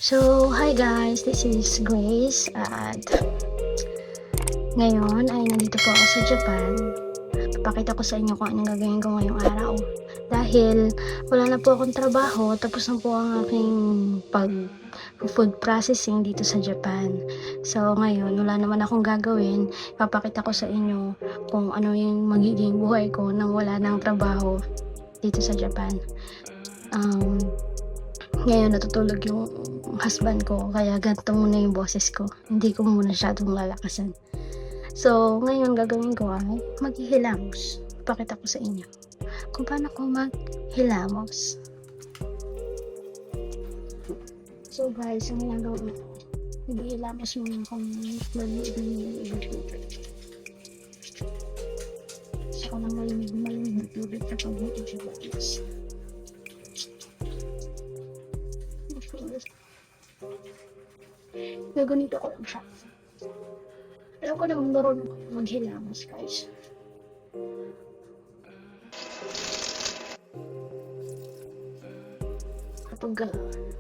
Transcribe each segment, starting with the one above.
So, hi guys, this is Grace at ngayon ay nandito po ako sa Japan. Papakita ko sa inyo kung anong gagawin ko ngayong araw. Dahil wala na po akong trabaho, tapos na po ang aking food processing dito sa Japan. So, ngayon, wala naman akong gagawin. Papakita ko sa inyo kung ano yung magiging buhay ko nang wala ng trabaho dito sa Japan. Ngayon natutulog yung husband ko, kaya ganito muna yung boses ko. Hindi ko muna masyadong lalakasan. So, ngayon gagawin ko ay maghihilamos. Pakita ko sa inyo kung paano ko maghilamos. So guys, ang ginagawa ko, maghihilamos muna akong malamig na tubig. So, nang malamig na tubig kapag ito siya balas. Gaganito ko lang siya. Alam ko naman marunong maghilamos, guys. Kapag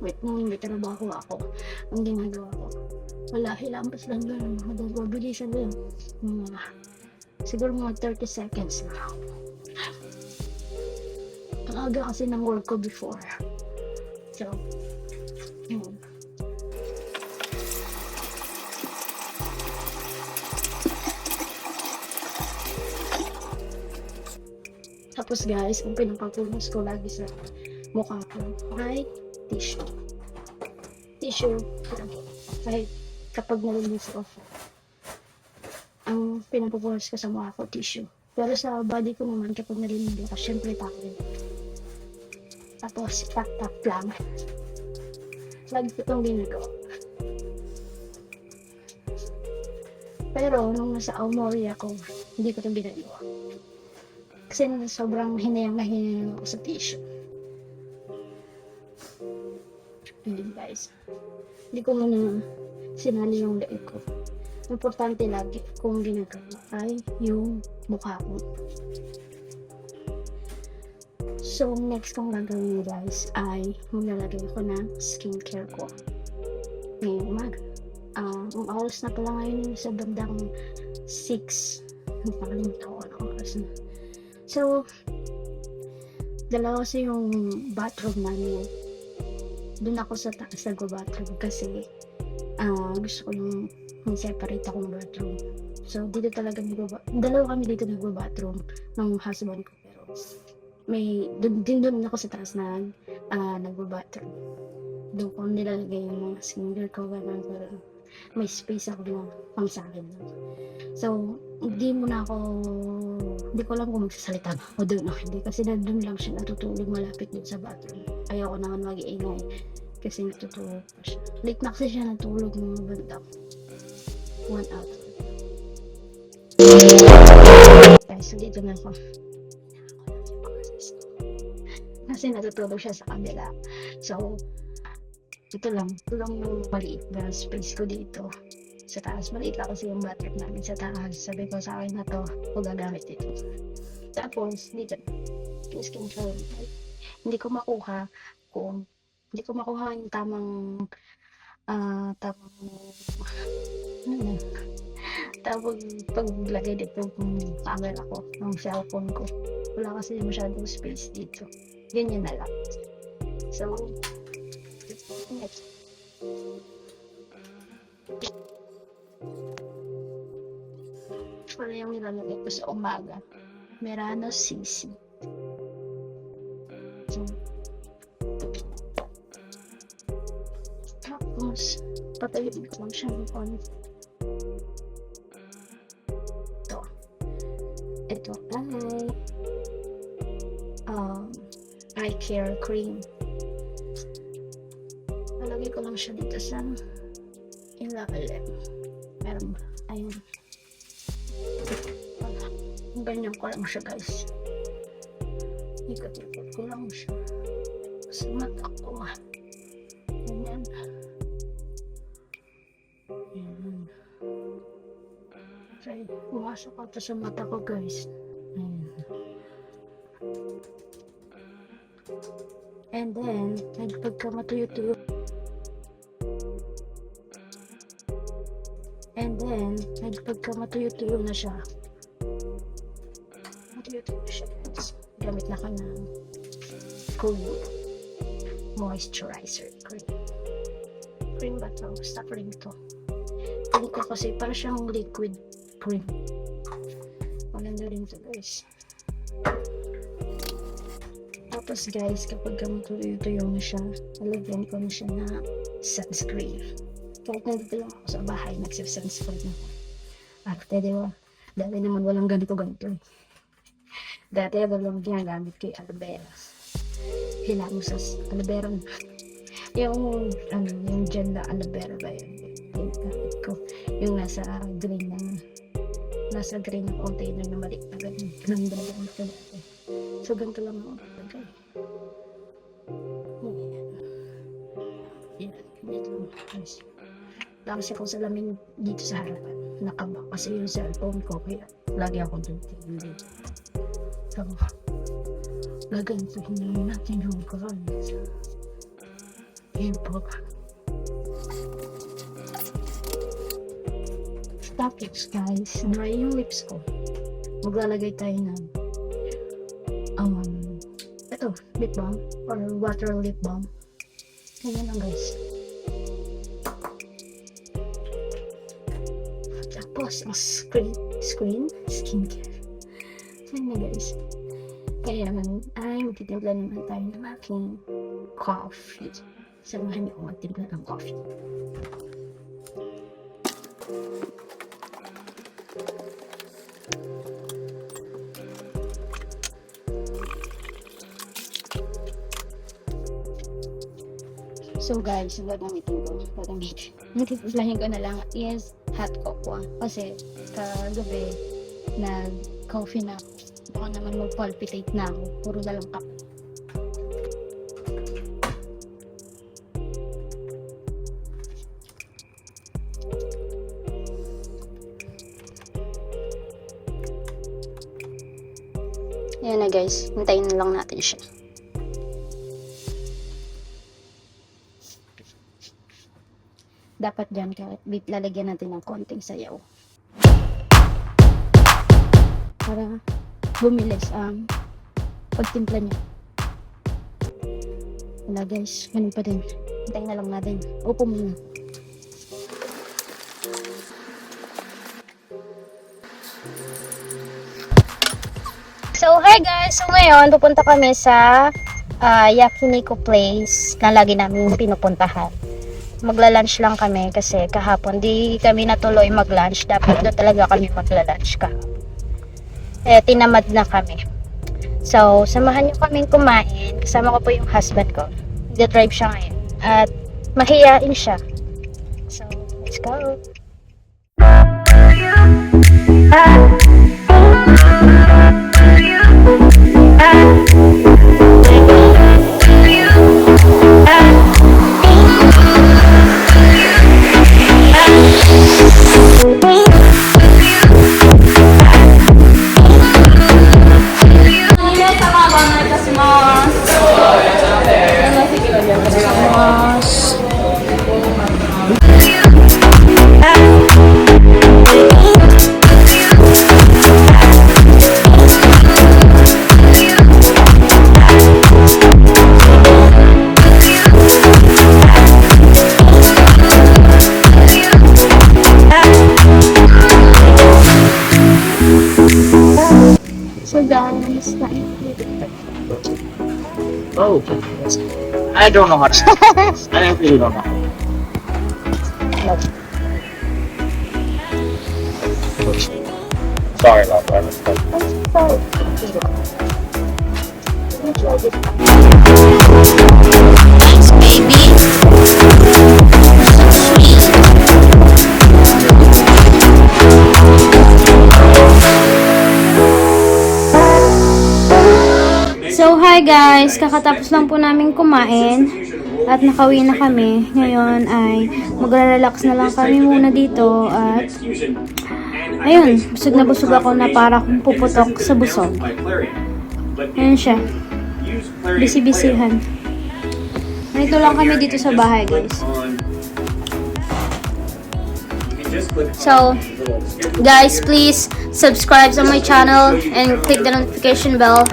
may trabaho ako, ang ginagawa ko, wala, hilamos lang lang. Mabilisan lang. Siguro mga 30 seconds na. Ang aga kasi ng work ko before. So, yun. Tapos guys, ang pinapapunas ko lagi sa mukha ko ay tissue. Tissue, kahit kapag nalinis ko, ang pinapapunas ko sa mukha ko, tissue. Pero sa body ko naman, kapag nalinis ko, syempre towel. Tapos, tap-tap lang. Lagi ko itong ginagawa. Pero, nung nasa Aomori ako, hindi ko itong ginagawa. Kasi sobrang hinayang ako sa tissue. Hindi guys. Hindi ko muna sinali yung leeg ko. Importante lagi kung ginagawa ay yung mukha ko. So, next kong gagawin guys ay maglalagay ako ng skincare ko. Ngayong umaga. Ang oras na pala ngayon sa bandang 6. Napakalimutan ko anong oras na. So, dalawa kasi yung bathroom namin. Doon ako sa taas nag-bathroom kasi gusto ko yung separate akong bathroom. So, dito talaga dalawa kami dito nag-bathroom ng husband ko. Pero, doon ako sa taas nag-bathroom. Doon ko nilalagay yung mga skincare ko, gano'n, pero may space ako na pang sa akin. So, hindi ko alam kung magsasalita ako doon o hindi kasi doon lang siya natutulog malapit doon sa bathroom. Ayoko naman mag-iingay kasi natutulog pa siya. Late na kasi siya natulog mga bandang 1 hour. Okay, so dito na ako. Kasi natutulog siya sa kabila. So, ito lang yung maliit na space ko dito sa taas. Maliit lang kasi yung bathroom namin sa taas. Sabi ko sa akin na to, kung gagamit ito. Tapos, dito, yung skincare. Hindi ko makuha yung tamang paglagay dito ng camera ko, ng cellphone ko. Wala kasi masyadong space dito. Ganyan na lang. So, next. Wala yung nilalagay ko sa umaga. Merano sisig. So, tapos, patayin ko lang siya ng konti. Ito ay eye care cream. Nalagay ko lang siya dito sa ilalim. Meron ba? Ayun. Ganyan ko lang siya guys. Ikot-ikot ko lang siya sa mata ko. Ganyan. Ayan. So, pumasok ako sa mata ko guys. Ayan. And then, pagka matuyo-tuyo And then, pagka matuyo-tuyo na siya, guys, gamit na ka ng cream. Moisturizer cream. Cream ba to? Basta cream to. Tingin ko kasi para siyang liquid cream. Maganda rin to, guys. Tapos guys, kapag matuyo-tuyo na siya, nalagyan ko na siya na sunscreen. Kahit nandito lang ako sa bahay, nagsisunscreen ako. Ate, di ba? Dati naman walang ganito-ganito. Dati walang ginagamit ko yung aloe vera. Hila mo sa aloe vera. Yung gel na aloe vera ba yun? Yung gamit ko. Yung nasa green na container na maliit na ganun. Nandang ko dati. So, ganito lang ako. Okay. Yan. Ganito lang. Nice. Tapos ako sa lamin dito sa harapan. Nakabak kasi yung cellphone ko. Kaya lagi ako dito. So, gagantuhin natin yung colors. Yan po. Tapos guys, dry yung lips ko. Maglalagay tayo ng ito, lip balm or water lip balm. Ganyan lang guys. Tapos ang skincare. Yan na guys. Kaya naman ay magtitimpla naman tayo ng aking coffee. Samahan niyo ako magtimpla ng coffee. So guys, ang nagtitimplahin ko na lang is hot cocoa. Kasi kagabi, nag-coffee na ako. Baka naman mag-palpitate na ako. Puro na lang kape. Ayan na guys, hintayin na lang natin siya. Dapat dyan, lalagyan natin ng konting sayaw. Para bumilis ang pagtimpla niya. Wala guys, ganun pa din. Hintayin na lang natin. Upo muna. So, hi guys! So, ngayon, pupunta kami sa Yakiniku Place na lagi namin pinupuntahan. Magla-lunch lang kami kasi kahapon di kami natuloy mag-lunch. Dapat doon talaga kami magla-lunch kahapon. Tinamad na kami. So, samahan niyo kaming kumain. Kasama ko po yung husband ko. Nag-drive siya ngayon. At mahiyain siya. So, let's go! Oh, I don't know how to. I really don't know. Sorry about that. Thanks, baby. So, hi guys! Kakatapos lang po namin kumain at nakauwi na kami. Ngayon ay magre-relax na lang kami muna dito at ayun, busog na busog ako na para kung puputok sa busog. Ayun siya. Bisi-bisihan. Ganito lang kami dito sa bahay guys. So, guys, please subscribe to my channel and click the notification bell.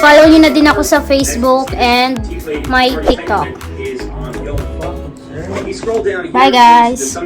Follow nyo na din ako sa Facebook and my TikTok. Bye, guys.